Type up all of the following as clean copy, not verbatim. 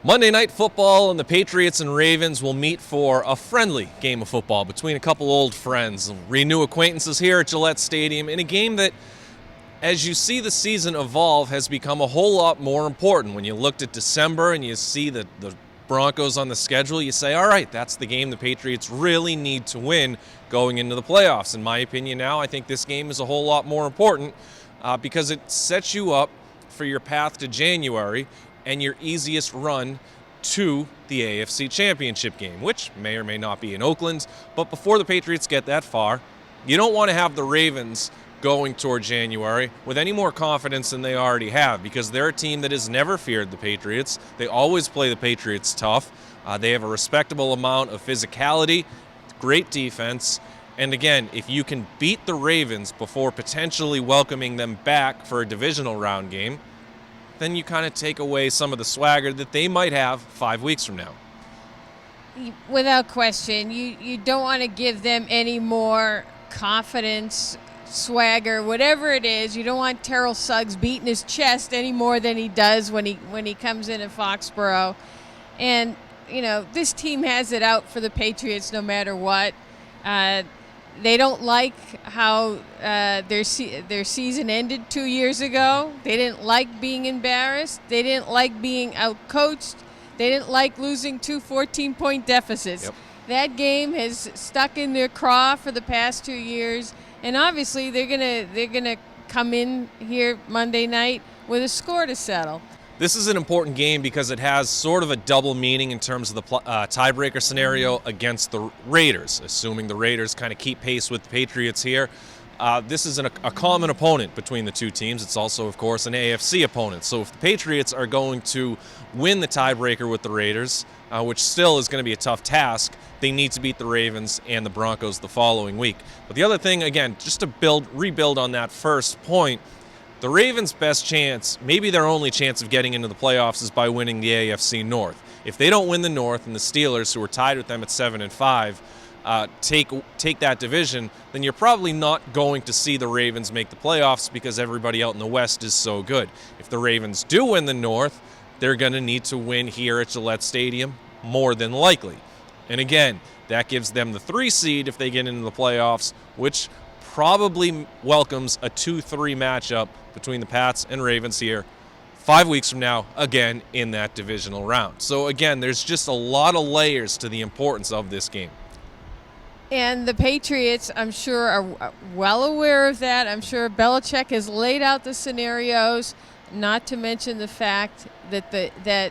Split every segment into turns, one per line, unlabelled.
Monday Night Football and the Patriots and Ravens will meet for a friendly game of football between a couple old friends. Renew acquaintances here at Gillette Stadium in a game that, as you see the season evolve, has become a whole lot more important. When you looked at December and you see the Broncos on the schedule, you say, all right, that's the game the Patriots really need to win going into the playoffs. In my opinion now, I think this game is a whole lot more important because it sets you up for your path to January and your easiest run to the AFC Championship game, which may or may not be in Oakland. But before the Patriots get that far, you don't want to have the Ravens going toward January with any more confidence than they already have, because they're a team that has never feared the Patriots. They always play the Patriots tough. They have a respectable amount of physicality, great defense. And again, if you can beat the Ravens before potentially welcoming them back for a divisional round game, then you kind of take away some of the swagger that they might have 5 weeks from now.
Without question, you don't want to give them any more confidence, swagger, whatever it is. You don't want Terrell Suggs beating his chest any more than he does when he comes in at Foxborough. And, this team has it out for the Patriots no matter what. They don't like how their season ended 2 years ago. They didn't like being embarrassed. They didn't like being outcoached. They didn't like losing 2 14-point deficits.
Yep.
That game has stuck in their craw for the past 2 years, and obviously they're gonna come in here Monday night with a score to settle.
This is an important game because it has sort of a double meaning in terms of the tiebreaker scenario against the Raiders, assuming the Raiders kind of keep pace with the Patriots here. This is a common opponent between the two teams. It's also, of course, an AFC opponent. So if the Patriots are going to win the tiebreaker with the Raiders, which still is going to be a tough task, they need to beat the Ravens and the Broncos the following week. But the other thing, again, just to rebuild on that first point, the Ravens' best chance, maybe their only chance of getting into the playoffs, is by winning the AFC North. If they don't win the North and the Steelers, who are tied with them at 7-5, take that division, then you're probably not going to see the Ravens make the playoffs because everybody out in the West is so good. If the Ravens do win the North, they're going to need to win here at Gillette Stadium, more than likely. And again, that gives them the 3 seed if they get into the playoffs, which probably welcomes a 2-3 matchup between the Pats and Ravens here 5 weeks from now, again in that divisional round. So again, there's just a lot of layers to the importance of this game.
And the Patriots, I'm sure, are well aware of that. I'm sure Belichick has laid out the scenarios, not to mention the fact that the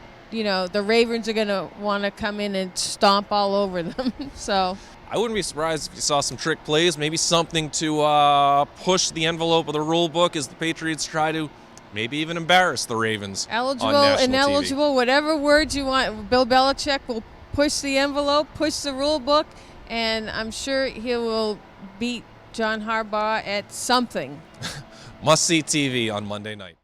Ravens are going to want to come in and stomp all over them. So
I wouldn't be surprised if you saw some trick plays, maybe something to push the envelope of the rule book as the Patriots try to maybe even embarrass the Ravens on national
ineligible, whatever words you want. Bill Belichick will push the envelope, push the rule book, and I'm sure he will beat John Harbaugh at something.
Must-see TV on Monday night.